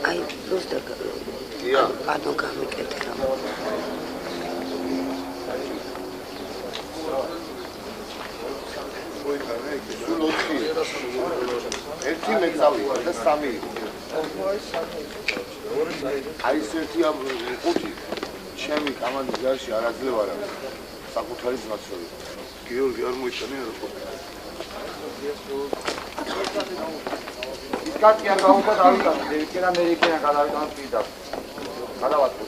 Ai plus de aduc amicete. ერთი მეწავია და სამი იყო. აი ეს ერთი ხუთი ჩემი კამანდის გარშე არ აძლევ არა საკუთარი ძმაცოვი. გიორგი არ მოიწონია რა ხო? ის კაცი არ გაუყვა დავიტანე, ერთიან ამერიკიდან გადავიტანე პირდაპირ. გადავატყო.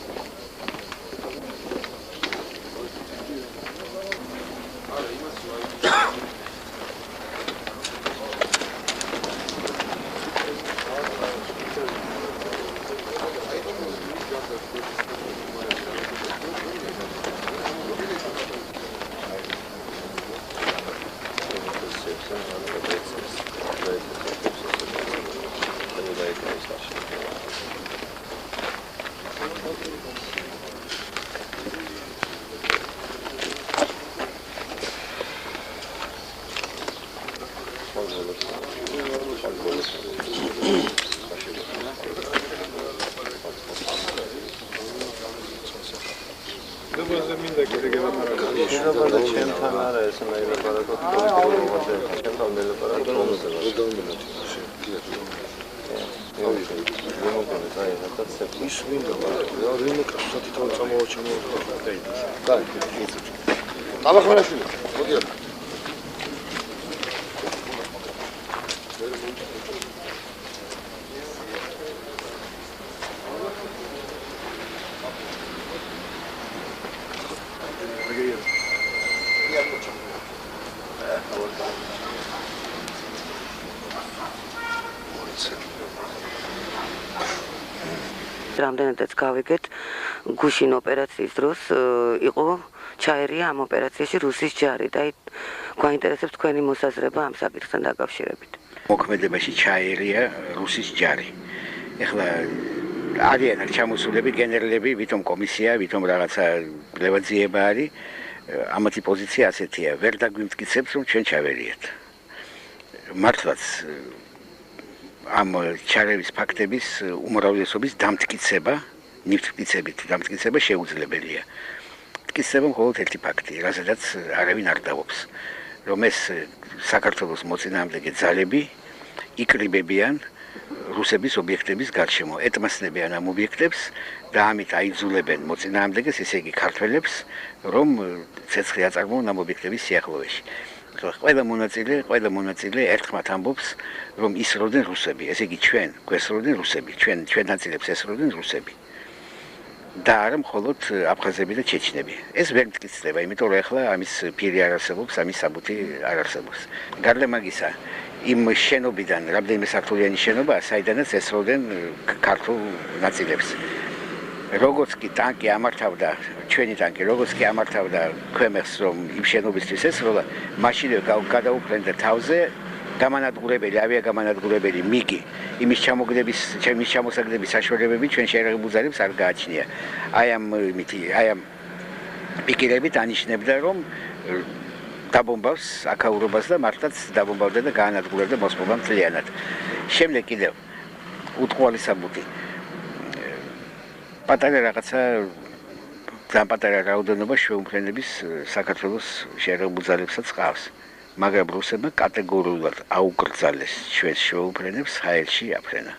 რამდენადაც გავიგეთ, გუშინ ოპერაციის დროს იყო ჩაერია ამ ოპერაციაში რუსის ჯარი და გვაინტერესებს თქვენი მოსაზრება ამ საკითხთან დაკავშირებით. მოქმედებაში ჩაერია რუსის ჯარი. ეხლა არიან აქ ჩამოსულები გენერლები, ვითომ კომისია, ვითომ რაღაცა ლევაძიება არის. ამათი პოზიცია ასეთია, ვერ დაგვიმტკიცებს, რომ ჩვენ ჩავერიათ. მართლაც ამ ჩარევის ფაქტების უმრავლესობის დამტკიცება, ნივთმტკიცებით დამტკიცება შეუძლებელია. მტკიცება მხოლოდ ერთი ფაქტი, რასაც არავინ არ დავობს, რომ ეს საქართველოს მოწინააღმდეგე ძალები იკრიბებიან რუსების ობიექტების გარშემო, ეტმასნებიან ამ ობიექტებს და ამით აიძულებენ მოწინააღმდეგეს, ესე იგი ქართველებს, რომ ცეცხლი აწარმოონ ამ ობიექტების სიახლოვეში. ყველა მონაწილე ერთხმად ამბობს, რომ ისროდნენ რუსები, ესე იგი ჩვენ გვესროდნენ რუსები, ჩვენ ნაწილებს ესროდნენ რუსები. და არა მხოლოდ აფხაზები და ჩეჩნები. ეს ვერ მტკიცდება, იმიტომ რომ ახლა ამის პირი არ არსებობს, ამის საბუთი არ არსებობს. გარდა მაგისა, იმ შენობიდან, რამდენიმე სართულიანი შენობა, საიდანაც ესროდნენ ქართულ ნაწილებს. როგორც კი ტანკი ამართავდა, ჩვენი ტანკი, როგორც კი ამართავდა ქვემეხს, რომ იმ შენობისთვის ესროლა, მაშინვე გადაუფრენდა თავზე გამანადგურებელი, ავიაგამანადგურებელი მიგი იმის ჩამოსაგდების საშუალებები ჩვენ შეერაღებულ ძალებს არ გააჩნია. აი ამ პიკირებით ანიშნებდა, რომ დაბომბავს აქაურობას და მართლაც დაბომბავდა და გაანადგურებდა მოსპობამ მთლიანად. შემდეგ კიდევ უტყუალი საბუთი. პატარა რაღაცა ძალიან პატარა რაოდენობა შეუმფრენების საქართველოს შეერაღებულ ძალებსაც ყავს. მაგრამ რუსებმა კატეგორიულად აუკრძალეს ჩვენს შეუმფრენებს ჰაერში აფრენა.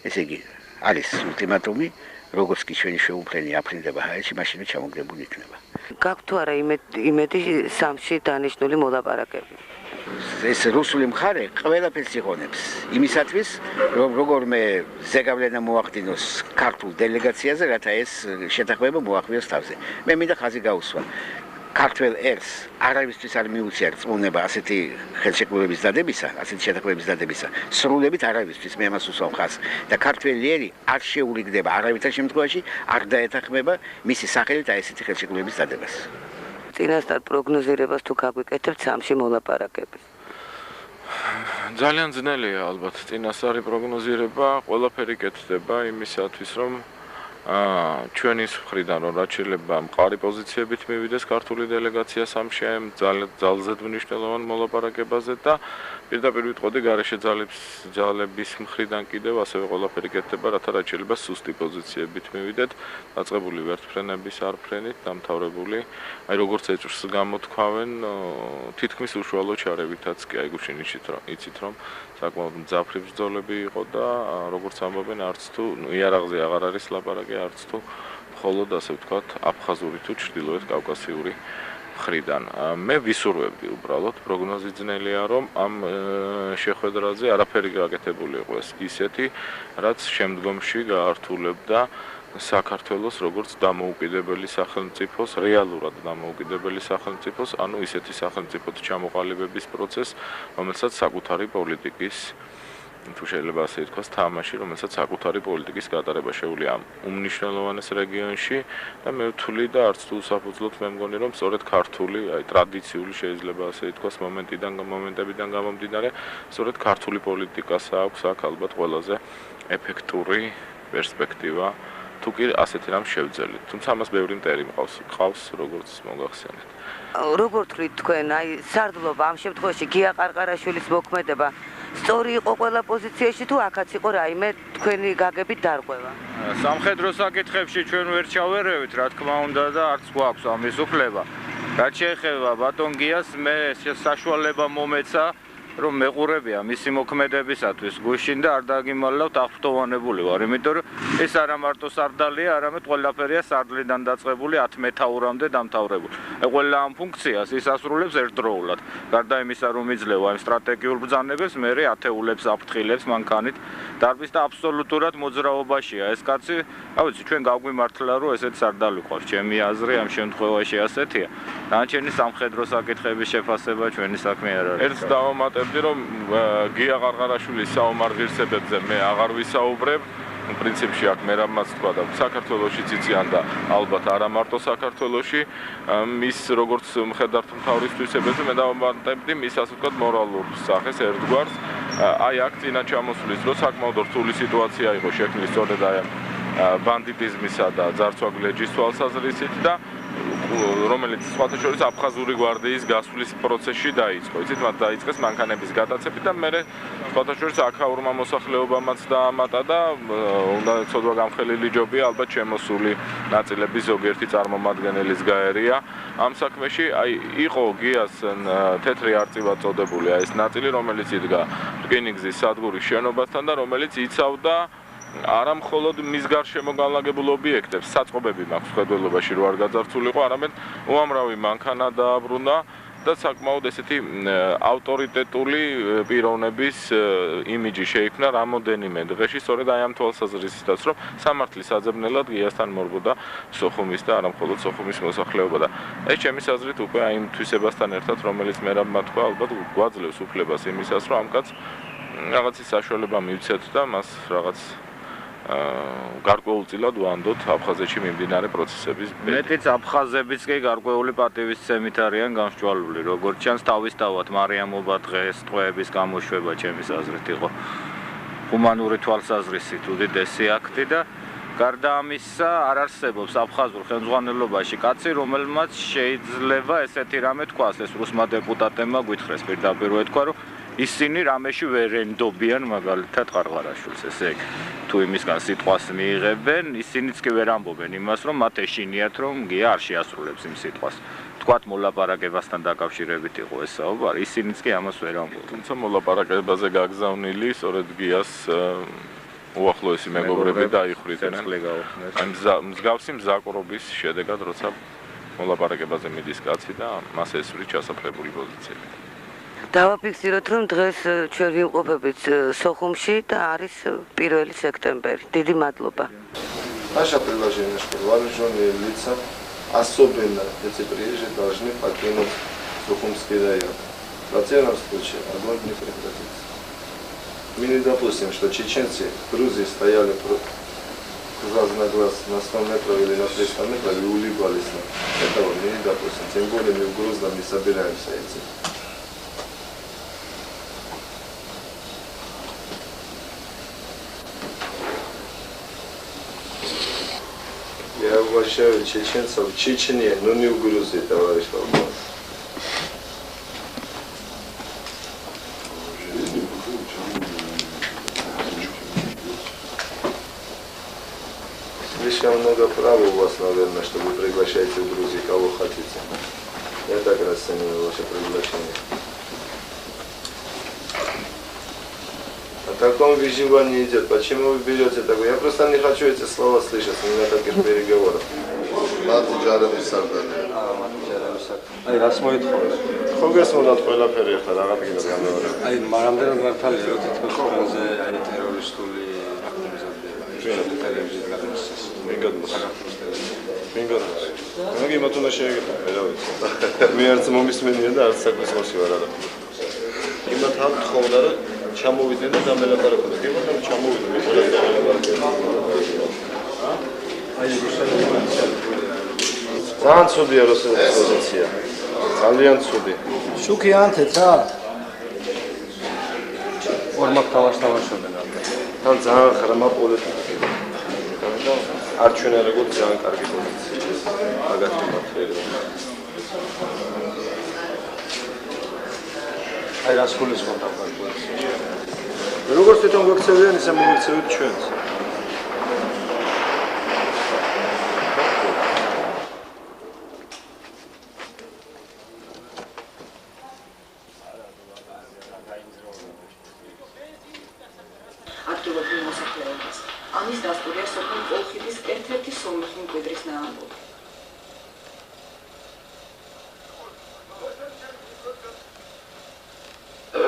ესე იგი, არის ულტიმატუმი, როგორც კი ჩვენი შეუმფრენი აფრინდება ჰაერში, მაშინ ჩამოგდებული იქნება. გაქვთ თუ არა იმედი სამში დანიშნული მოლაპარაკები? ეს რუსული მხარე ყველაფერს იღონებს. იმისათვის, რომ როგორმე ზეგავლენა მოახდინოს ქართულ დელეგაციაზე, რათა ეს შეთანხმება მოახდინოს თავზე. მე მინდა ხაზი გაუსვა. ქართველ ერს არავისთვის არ მიუწია რწმუნება ასეთი ხელშეკრულების დადებისა, ასეთი შეთანხმების დადებისა. სრულებით არავისთვის მე ამას უსვამ ხაზს და ქართველი ერი არ შეურიგდება არავითარ შემთხვევაში არ დაეთანხმება მისი სახელით აი ესეთი ხელშეკრულების დადებას. წინასწარ პროგნოზირებას თუ გაგვიკეთებთ სამში მოლაპარაკების? ძალიან ძნელია ალბათ წინასწარი პროგნოზირება, ყველაფერი კეთდება იმისათვის, რომ ჩვენის მხრიდან რომ რაც შეიძლება მყარი პოზიციებით მივიდეს ქართული დელეგაცია სამში ამ ძალზედ მნიშვნელოვან მოლაპარაკებაზე და პირდაპირ ვიტყოდი გარეშე ძალების მხრიდან კიდევ ასევე ყველაფერი კეთდება, რათა რაც შეიძლება სუსტი პოზიციებით მივიდეთ, დაწყებული ვერტფრენების არფრენით, დამთავრებული, აი როგორც ეჭვს გამოთქვავენ, თითქმის უშუალო ჩარევითაც კი აი გუშინ იცით რომ საკმაოდ მძაფრი ბრძოლები იყო და როგორც ამბობენ არც თუ იარაღზე აღარ არის ლაპარაკი, არც თუ მხოლოდ ასე ვთქვათ აფხაზური თუ ჩრდილოეთ კავკასიური მხრიდან. მე ვისურვებდი უბრალოდ პროგნოზი ძნელია რომ ამ შეხვედრაზე არაფერი გაკეთებული იყო ისეთი, რაც შემდგომში გაართულებდა საქართველოს როგორც დამოუკიდებელი სახელმწიფოს, რეალურად დამოუკიდებელი სახელმწიფოს, ანუ ისეთი სახელმწიფოთ ჩამოყალიბების პროცესს, რომელსაც საკუთარი პოლიტიკის თუ შეიძლება ასე ითქვას, თამაში, რომელსაც საკუთარი პოლიტიკის გატარება შეუძლია ამ უმნიშვნელოვანეს რეგიონში და მე ვთვლი და არც თუ საფუძვლოდ მე მგონი, რომ სწორედ ქართული, აი ტრადიციული შეიძლება ასე ითქვას, მომენტებიდან გამომდინარე, სწორედ ქართული პოლიტიკას აქვს აქ ალბათ ყველაზე ეფექტური პერსპექტივა, თუ კი ასეთი რამ შევძელით. თუმცა ამას ბევრი მტერი მყავს, როგორც მოგახსენეთ. როგორ თქვით თქვენ, აი სარდლობა ამ შემთხვევაში გია ყარყარაშვილის მოქმედება სწორი იყო ყველა პოზიციაში თუ აქაც იყო რაიმე თქვენი გაგებით დარღვევა? სამხედრო საკითხებში ჩვენ ვერ ჩავერევით, რა თქმა უნდა და არც გვაქვს ამის უფლება. რაც შეეხება ბატონ გიას, მე საშუალება მომეცა რომ მეყურებია მისი მოქმედებისათვის გუშინ და არ დაგიმალავთ აღფრთოვანებული ვარ, იმიტომ რომ ეს არა მარტო სარდალია, არამედ ყველაფერია სარდლიდან დაწყებული 10 მეთაურამდე დამთავრებული. ყველა ამ ფუნქციას ის ასრულებს ერთდროულად. გარდა იმისა, რომ იძლევა იმ სტრატეგიულ ბრძანებებს, მე ათეულებს აფრთხილებს მანქანით დარბის და აბსოლუტურად მოძრაობაშია ეს კაცი. რა ვიცი, ჩვენ გავგვიმართლა, რომ ესეთ სარდალი ყავს. ჩემი აზრი ამ შემთხვევაში ასეთია. დანარჩენი სამხედრო საკითხების შეფასება ჩვენი საქმე არ არის. ერთს დავამატებდი, რომ გია ყარყარაშვილის საომარ ღირსებებზე მე აღარ ვისაუბრებ. პრინციპში აქ მე რამაც თქვა და საქართველოშიც იციან და ალბათ არა მარტო საქართველოში მის როგორც მხედართ მთავრის თვისებებზე მე დავამატებდი მის ასე ვთქვათ მორალურ სახეს ერთგვარს. აი აქ წინა ჩამოსვლის დროს საკმაოდ რთული სიტუაცია იყო შექმნილი სწორედ აი ბანდიტიზმისა და ძარცვაგლეჯის თვალსაზრისით და რომელიც სხვათა შორის აფხაზური გვარდიის გასვლის პროცესში დაიწყო. იცით, მათ დაიწყეს მანქანების გადაცემით და მე სხვათა შორის აქაურმა მოსახლეობამაც დაამატა და უნდა ცოდვა გამხელილი ჯობია ალბათ შემოსული ნაწილების ზოგიერთი წარმომადგენლის გაერია. ამ საქმეში აი იყო გიას თეთრი არწივა წოდებული ეს ნაწილი, რომელიც იდგა რკინიგზის სადგურის შენობასთან და რომელიც იცავდა არა მხოლოდ მის გარშემო განლაგებულ ობიექტებს, საწყობები მაქვს ხედველობაში რო არ გაძარცულიყო, არამედ უამრავი მანქანა დააბრუნა და საკმაოდ ესეთი ავტორიტეტული პიროვნების იმიჯი შეიქმნა რამოდენიმე დღეში, სწორედ აი ამ თვალსაზრისითაც, რომ სამართლის აძებნელად გიასთან მორბოდა სოხუმის და არა მხოლოდ სოხუმის მოსახლეობა და ეს ჩემის აზრით უკვე აი იმ თვისებასთან ერთად, რომელიც მე რამმა თქვა, ალბათ გვაძლევს უფლებას იმისას, რომ ამ კაცს რაღაცის საშუალება მივცეთ და მას რაღაც გარკვეულწილად ვანდოთ აფხაზეთში მიმდინარე პროცესების მეტიც აფხაზებიც კი გარკვეული პატივისცემით არიან გამსჭვალული, როგორც ჩანს თავისთავად მარიამობა დღეს ტყვეების გამოშვება ჩემის აზრით იყო ჰუმანური თვალსაზრისით უდიდესი აქტი და გარდა ამისა არ არსებობს აფხაზურ ხელმძღვანელობაში კაცი, რომელმაც შეიძლება ესეთი რამე თქვას, ეს რუსმა დეპუტატებმა გვითხრეს პირდაპირ ეთქვა, რომ ისინი რამეში ვერ ენდობიან მაგალითად ყარყარაშვილს, ესე იგი, თუ იმისგან სიტყვას მიიღებენ, ისინიც კი ვერ ამბობენ იმას, რომ მათ ეშინიათ, რომ გია არ შეასრულებს იმ სიტყვას. თქვათ მოლაპარაკებასთან დაკავშირებით იყო ეს საუბარი, ისინიც კი ამას ვერ ამბობენ. თუმცა მოლაპარაკებაზე გაგზავნილი სწორედ გიას უახლოესი მეგობრები დაიხვრიდნენ. აი მსგავსი მზაკრობის შედეგად, როცა მოლაპარაკებაზე მიდის კაცი და მას ესვრით ჩასაფრებული პოზიციები. დავაფიქსიროთ, რომ დღეს ჩვენ ვიმყოფებით სოხუმში და არის 1 სექტემბერი. დიდი мадლობა. Наше предложение, что вооруженные лица особенно эти приезжие должны покинуть Сухумский район. В противном случае огонь не прекратится. Мы не допустим, что чеченцы в Грузии стояли глаз на глаз на 100 метров или на 300 метров и улыбались нам. Этого мы не допустим. Тем более мы в Грузном не собираемся этим. Я уважаю чеченцев в Чечне, но не в Грузии, товарищ полковник. Слишком много прав у вас, наверное, что вы приглашаете в Грузию кого хотите. Я так расцениваю ваше приглашение. О таком выживании идет. Почему вы берете такое? Я просто не хочу эти слова слышать, не на таких переговорах. აი რას მოითხოვეთ? Ხოგეს მოდათ ყველაფერი ახლა რაღაცა გამეორე. აი მანამდე მართალია რომ თითქოს ყველაზე აი ტერორისტული აქტივიზმები გადმოსცეს. მინგადოს. მე იმათ უნდა შეეგებინო, რა ვიცი. მე არც მომისმენია და არც საქმეში ვარ არა. იმათ ამ თხოვდა რომ ჩამოვიდნენ და დამელაპარაკდნენ. იმათ ამ ჩამოვიდნენ მე ყველა აი ძალიან ცუდია რუსეთის პოზიცია. ძალიან ცუდი. შუქი ანთეთ რა? ორმაგ თამაშობენ ამ. თან ძალიან ხრამა პოლიტიკა. არ ჩვენა როგორც ძალიან კარგი პოზიცია. მაგათი მართლია. აი რას გულისხმობთ ამ პოზიციაში? როგორც თვითონ გვექცევიან, ისე მოვიქცევით ჩვენც. ადგილობრივ მოსახლეობას. ამის დასტურია სოფელ კოლხეთის ერთ-ერთი სომეხი მკვიდრის ნაამბობი.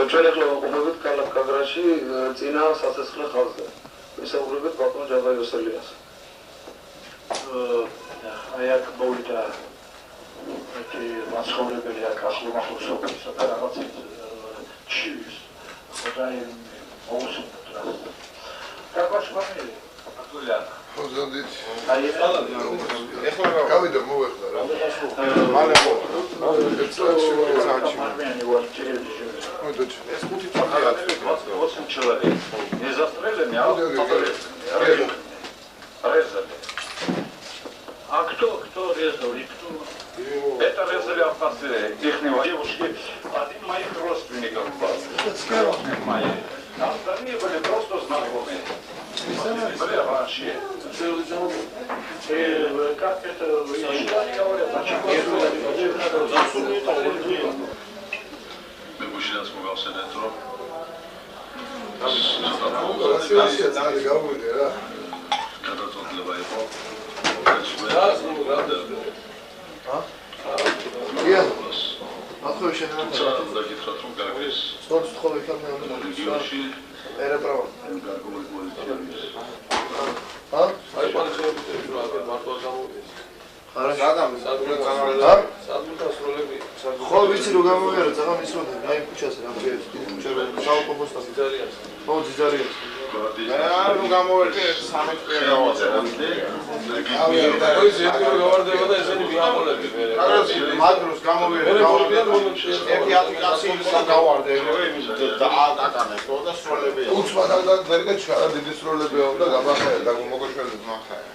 ჩვენ ახლა ვაყენებთ კალაფკაგრაში წინა სასახლე ხაზზე. ვისაუბრებთ ბატონ ჯავაიოსელიას. აი აქ მოვიდა ერთი მაცხოვრებელი აქ ახლომახლოს სოფლისა და რაღაცით ჩივის. ხოდა მოუსმინოთ რა. კაკოშმანი აკულა. ხოზანდით. აი ეხლა გავიდა მოეხლა რა. მალე მოვა. ეს ხუთი წუთია. 8 человек. Не застрелены, а резали. А кто резал и кто? Это резали абхазы, их девушки, один моих родственников был. Мои. А остальные были просто знакомые. Были раньше. Как это? მე გუშინაც მოგახსენეთ რომ რასიაშია ძალიან გავუვიდე რა. გადაწყვეტილება იყო გია ახლა შეიძლება უნდა გითხრათ რომ გაგვეს სწორს თხოვე ხარ მე უნდა რეგიონში ერეპრავა გარკვეული პოლიცია არის აი პოლიციები რა აქ მარტო გამოვიდეს ხო ვიცი რომ გამოვიარო, წაღამ ისროდა, აი ქუჩაზე რა ქვია, დიდი ქუჩა, საალკო პოსტა ძალიან. ხო, ძალიან. ანუ გამოვერტე 13 წელი გავაცე. ის ზედმეტი გავარდება და ესენი მიაყოლები მე. მადროს გამოვერტე. ერთი აპლიკაციის გავარდე, და აკატანეს და სროლები. უცბად და ვერგა ჩარა დიდი სროლებია და გამახაია და მოგოშველი მახაია.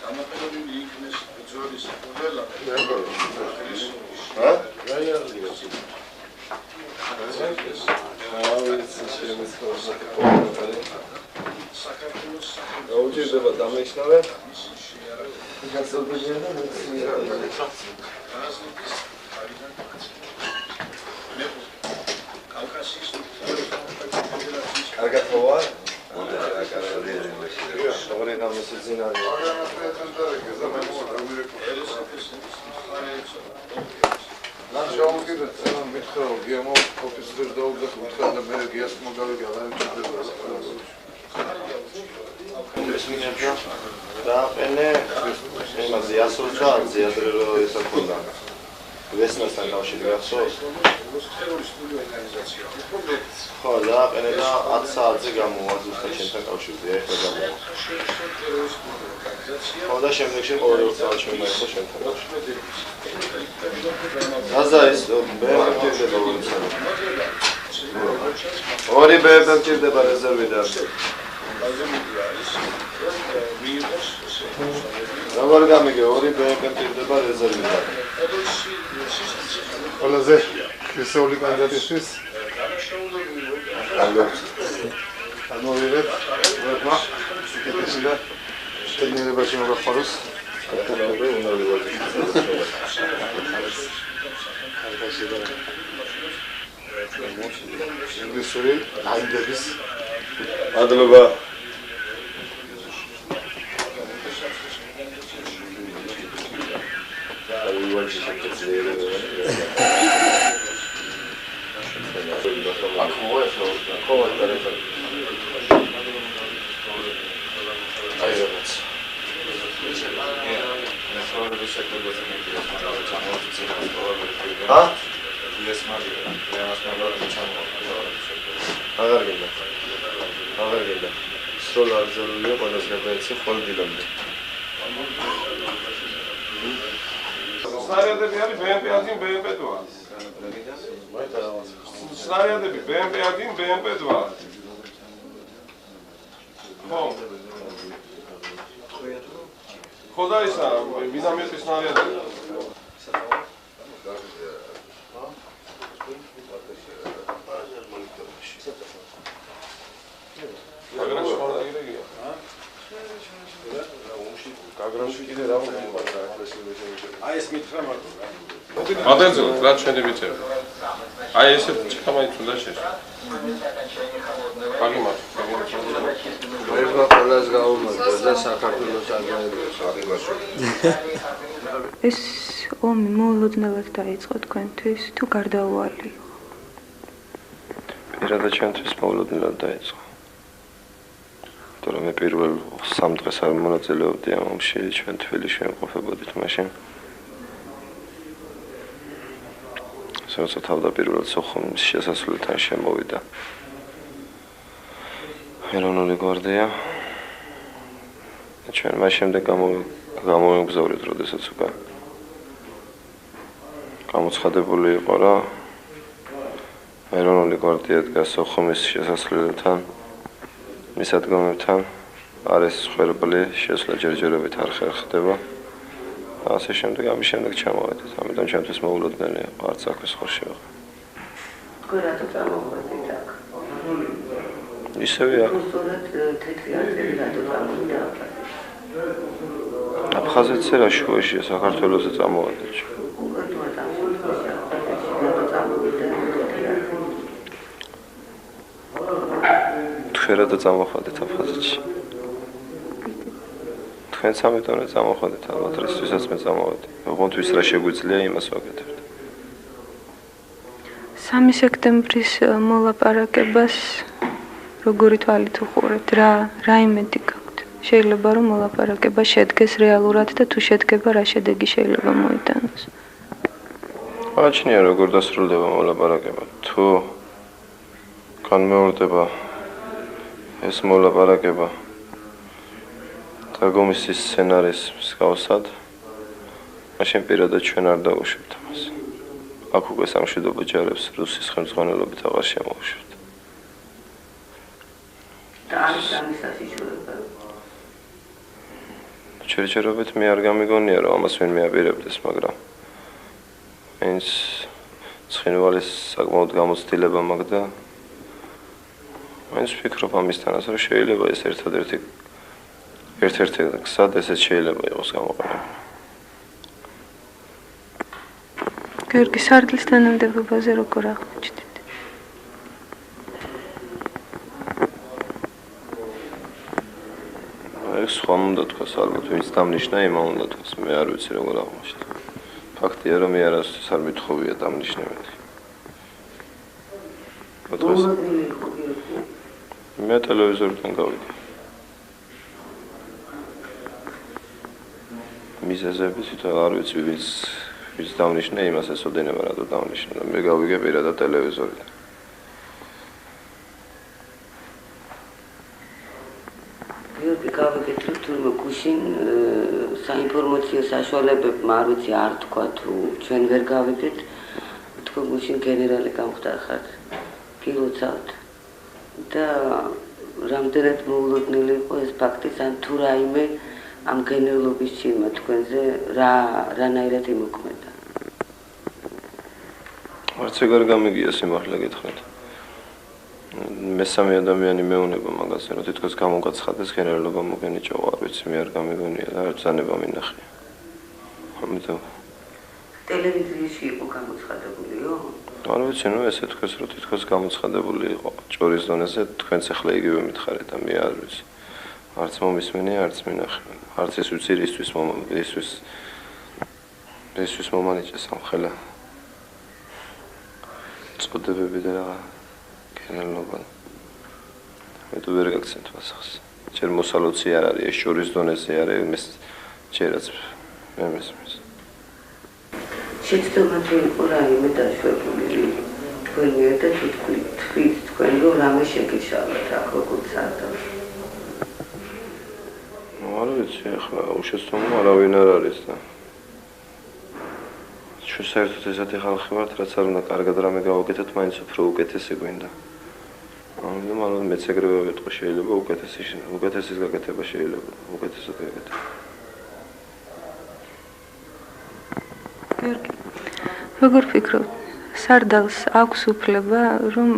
გამაყენებული იქნეს ძველი ყველა. ჰა? გაუჭირდება დამეშნავე. კარგად ხოა? ორი გამოსიძინარი. Нам жалко, что нам мешал, я мог пописать долго, что на берег я смогал говорить, და ყენე იმაზე ასულჩა ზიადრე რო ისაკუნა ვესნასთან კავშირი გახსოვს ხო და ყენე და 10 საათზე გამოვა ზუსტად შენთან კავშირზე ეხლა გამოვა ხო და შემდეგში ყოველ 2 საათში მომაიხო შენთან კავშირი აზა ის ბერკერდება ორი ბერკერდება რეზერვიდან როგორ გამიგე ორი ბერკერდება რეზერვიდან ყველაზე შესული კანდიდატისთვის ამოვიღეთ ვერმა შეკეთება შეგნებაში მოგახაროს აქტიურად უნარლივად ინგლისური აიდების მადლობა აღარგება სრულ აღზრდილია ყველას გადაეცი ხოლდილამდე სნარიადები არის BMP-1, BMP-2 სნარიადები BMP-1, BMP-2 ხო და ისა მინამეტის სნარიადები მოდელზე რა ჩვენებიცები. აი ესე ჩამაიც უნდა შეშ. პაგიმარ. ერთმა ყველას გაუმარჯვა და საქართველოს აგრეთვე. ეს ომი მოულოდნელად დაიწყო თქვენთვის თუ გარდაუვალი? პირადად ჩვენთვის მოულოდნელად დაიწყო. თორემ პირველ 3 დღეს არ მონაწილეობდი ამ ომში, ჩვენ თბილისში ვიმყოფებოდით მაშინ. როცა თავდაპირველად სოხუმის შესასვლელთან შემოვიდა ეროვნული გვარდია. ჩვენ მას შემდეგ გამოვიგზავრეთ, როდესაც უკვე გამოცხადებული იყო, რომ ეროვნული გვარდია დგას სოხუმის შესასვლელთან, მის ადგილებთან არის ხერბლი, შესვლა ჯერჯერობით არ ხერხდება. ასე შემდეგ ამის შემდეგ ჩამოვედით. ამიტომ ჩემთვის მოულოდნელი იყო არც აქ ხორში ვიყო. თქვენ რატო წამოვედით აქ? ისევე აქ. უბრალოდ თეთრი არწივი რატო წამოვიდა? აფხაზეთზე რა შუაშია, საქართველოზე წამოვედით. თქვენ რატო წამოვედით აფხაზეთში? თქვენ სამეთონე წამოვედით ალბათ, რისთვისაც მე წამოვედი. ოღონდ რა შეგვიძლია იმას ვაკეთებთ. 3 სექტემბრის მოლაპარაკებას როგორი თვალით უყურებთ? რა იმედი გაქვთ? შეიძლება რომ მოლაპარაკება შედგეს რეალურად და თუ შედგება რა შედეგი შეიძლება მოიტანოს? აჩნია როგორ დასრულდება მოლაპარაკება. თუ განმეორდება ეს მოლაპარაკება დაგომისის სცენარის მსგავსად მაშინ პირადად ჩვენ არ დავუშვებთ მას. აქ უკვე სამშვიდობო ჯარებს რუსის ხელმძღვანელობით აღარ შემოუშვებთ. და არის ამის საშიშროება. ჩერჩერობით მე არ გამიგონია რომ ამას ვინ მეაპირებდეს, მაგრამ ეს ცხინვალის საკმაოდ გამოცდილება მაქვს და მაინც ვფიქრობ ამისთანაც რომ შეიძლება ეს ერთადერთი გზად ესეც შეიძლება იყოს გამოყენებული. გიორგი სარდლის თანამდებობაზე როგორ აღმოჩნდით? ეს ხომ უნდა თქვას ალბათ ვინც დამნიშნა იმან უნდა თქვას მე არ ვიცი როგორ აღმოჩნდა. ფაქტია რომ მე არასდროს არ მithოვია დამნიშნებები. მე ტელევიზორიდან გავიგე. მიზეზები თვითონ არ ვიცი ვის დამნიშნა იმას ესოდენება რატო დამნიშნა. მე გავიგე პირადად ტელევიზორიდან. გიორგი გავიგეთ რომ თურმე გუშინ საინფორმაციო საშუალებებმა არ ვიცი არ თქვა თუ ჩვენ ვერ გავიგეთ თქვა გუშინ გენერალი გამხდარხართ გილოცავთ და რამდენად მოულოდნელი იყო ეს ფაქტი ან თუ რაიმე ამ გენერლობის ჩინმა თქვენზე რანაირად იმოქმედა. არც ეგ არ გამიგია სიმართლე გითხრათ. მესამე ადამიანი მეუნება მაგაზე რომ თითქოს გამოგაცხადეს გენერლობა მოგენიჭოვა არ ვიცი მე არ გამიგონია და არ ბრძანება მინახია. ამიტომ ტელევიზიაში იყო გამოცხადებულიო? არ ვიცი ნუ ესე თქვენს რომ თითქოს გამოცხადებული იყო ჭორის დონეზე თქვენც ახლა იგივე მითხარით და მე არ ვიცი. არც მომისმენია არც მინახია. არც ის ვიცი ისვის მომანიჭეს ამ ხელა. წოდებები და რა გენერლობა. მე თუ ვერ გაგცემთ მასახს. ჯერ მოსალოცი არ არის, ეს შორის დონეზე არის, მის ჯერაც მე მესმის. შეცდომა თუ იყო რაიმე დაშვებული თქვენ მიერ და თქვით თქვენ რომ რამე შეგიშალოთ აქ როგორც არის. არ ვიცი ახლა უშეცდომო არავინ არ არის და ჩვენ საერთოდ ესეთი ხალხი ვართ რაც არ უნდა კარგად რამე გავაკეთოთ მაინც უფრო უკეთესი გვინდა. ამიტომ ალბათ მეც ეგრევე ვიტყვი შეიძლება უკეთესის გაკეთება შეიძლება უკეთესად გაკეთება. გიორგი როგორ ფიქრობ სარდალს აქვს უფლება რომ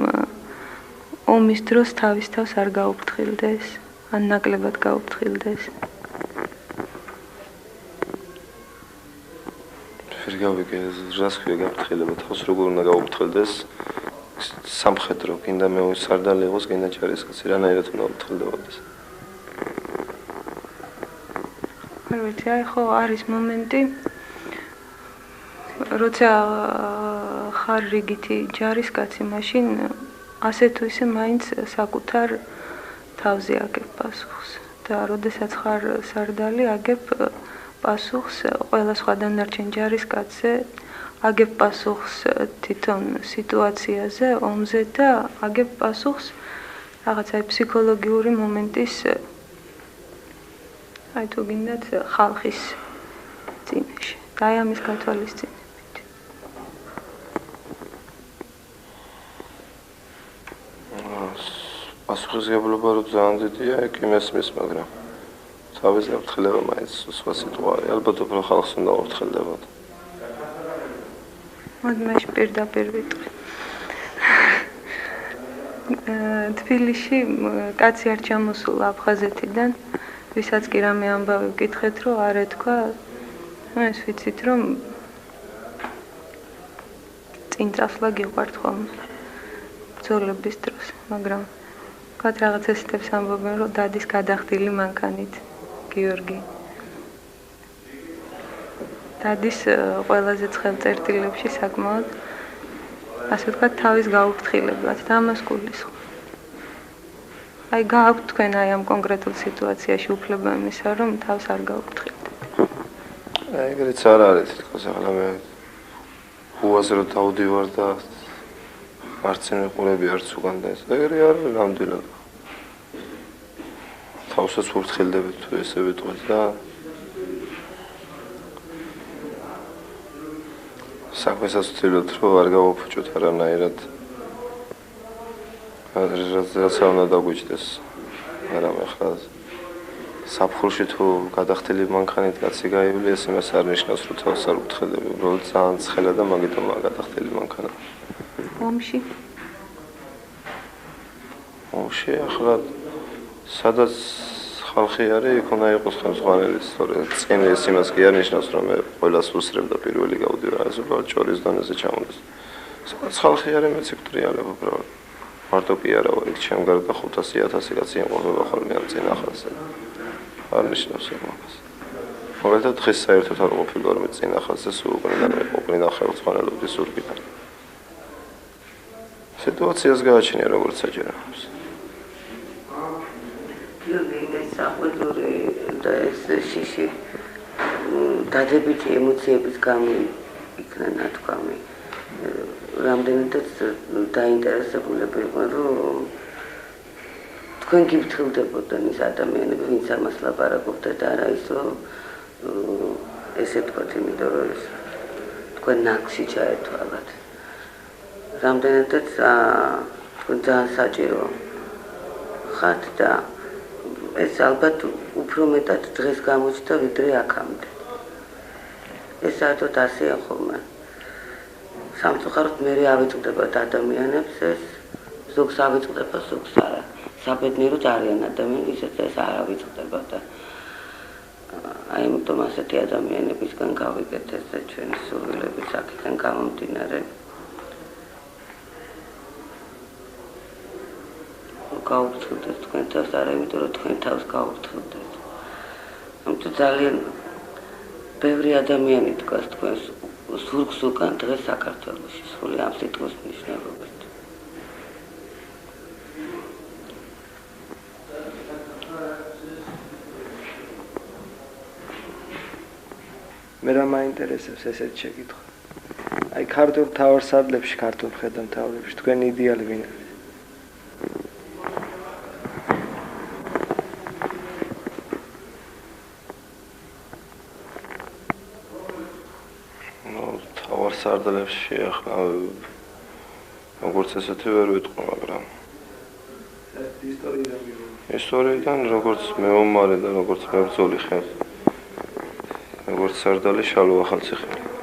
ომის დროს თავის თავს არ გაუფრთხილდეს ან ნაკლებად გაუფრთხილდეს? ვერ გავიგე რას ქვია გაფრთხილება თავს როგორ უნდა გაუფრთხილდეს სამხედრო კიდე მე სარდალი იყოს კიდე ჯარისკაცი რანაირად უნდა უფრთხილდებოდეს. არ ვიცი აი ხო არის მომენტი როცა ხარ რიგითი ჯარისკაცი მაშინ ასე თუ ისე მაინც საკუთარ თავზე აგებ პასუხს და როდესაც ხარ სარდალი აგებ პასუხს ყველა სხვა დანარჩენ ჯარისკაცზე აგებ პასუხს თვითონ სიტუაციაზე ომზე და აგებ პასუხს რაღაცა ფსიქოლოგიური მომენტის აი თუ გინდათ ხალხის წინაშე და აი ამის გათვალისწინებით. პასუხისმგებლობა რომ ძალიან დიდია ეგ იმესმის მაგრამ თავის გაფრთხილება მაინც სხვა სიტუაცია ალბათ უფრო ხალხს უნდა აფრთხილდებოდ. მოდმეშ პირდაპირ ვიტყვი. თბილისში კაცი არ ჩამოსულა აფხაზეთიდან ვისაც კი რამე ამბავი ვკითხეთ რომ არ ეთქვა ეს ვიცით რომ წინ წასვლა გიყვართ ხოლმე ბრძოლების დროს მაგრამ კაც რაღაც ესეთებს ამბობენ რომ დადის გადახდილი მანქანით გიორგი დადის ყველაზე ცხელ წერტილებში საკმაოდ ასე ვთქვათ თავის გაუფრთხილებლად და ამას გულისხმობ. აი გააქვთ თქვენ აი ამ კონკრეტულ სიტუაციაში უფლება იმისა რომ თავს არ გაუფრთხილდეთ. ეგრეც არ არის თქოს ახლა მე უაზე რომ დავდივარ და არც მიყურები არც უკან და ეს ეგრე არ ნამდვილად თავსაც ვფრთხილდებით თუ ესე ვიტყვით და საქმესაც ვცდილობთ რომ არ გავაფუჭოთ არანაირად რაც უნდა დაგვიჭდეს მაგრამ ახლა საფხურში თუ გადახდილი მანქანით კაცი გაივლი ეს იმას არ ნიშნავს რომ თავს არ ვფრთხილდები უბრალოდ ძალიან ცხელა და მაგიტომაა გადახდილი მანქანა ომში ახლა სადაც ხალხი არის იქ უნდა იყოს ხელმძღვანელი სწორედ წინ ეს იმას კი არ ნიშნავს რომ მე ყველას ვუსრებ და პირველი გავდივარ ეს უბრალოდ ჭორის დონეზე ჩამოდის სადაც ხალხი არის მეც იქ ტრიალებ უბრალოდ მარტო კი არა ვარ იქ ჩემ გარდა 500-1000 კაცი იმყოფება ხოლმე ამ წინ ახალზე არ ნიშნავს იმას მაგალითად დღეს საერთოდ არ ყოფილი ვარ მე წინ ახალზე სულ უკრიდან ხელმძღვანელობის ზურგიდან სიტუაციას გააჩნია როგორც საჭიროებს საყვედური და ეს შიში დადებითი ემოციების გამო იქნა ნათქვამი რამდენადაც დაინტერესებულები იყვნენ რომ თქვენ გიფრთხილდებოდან ის ადამიანები ვინც ამას ლაპარაკობდა და არა ის რომ ესე თქვათ იმიტომ რომ თქვენ ნაკში ჩაერთვალათ რამდენადაც თქვენ ძალიან საჭირო ხართ და ეს ალბათ უფრო მეტად დღეს გამოჩნდა ვიდრე აქამდე. ეს საერთოდ ასეა ხოლმე. სამწუხაროდ მე ავიწყდება ადამიანებს ეს ზოგს ავიწყდება ზოგს არა. საბედნიეროდ არიან ადამიანები ისაც ეს არ ავიწყდება და აი იმიტომ ასეთი ადამიანებისგან გავიგეთ ეს ჩვენი სურვილები საკითხიდან გამომდინარე. გაუფრთხილდეთ თქვენ თავს არა იმიტომ რომ თქვენ თავს გაუფრთხილდეთ ამიტომ ძალიან ბევრი ადამიანი დგას თქვენს ზურგს უკან დღეს საქართველოში სული ამ სიტყვის მნიშვნელობით მე რა მაინტერესებს ესეთი შეკითხვა აი ქართულ მთავარსარდლებში ქართულ მხედართმთავრებში თქვენი იდეალი ვინ არის სარდლებში ახლა როგორც ესეთი ვერ ვიტყვი მაგრამ ისტორიიდან როგორც მეომარი და როგორც მებრძოლი ხე როგორც სარდალი შალვა ახალციხელი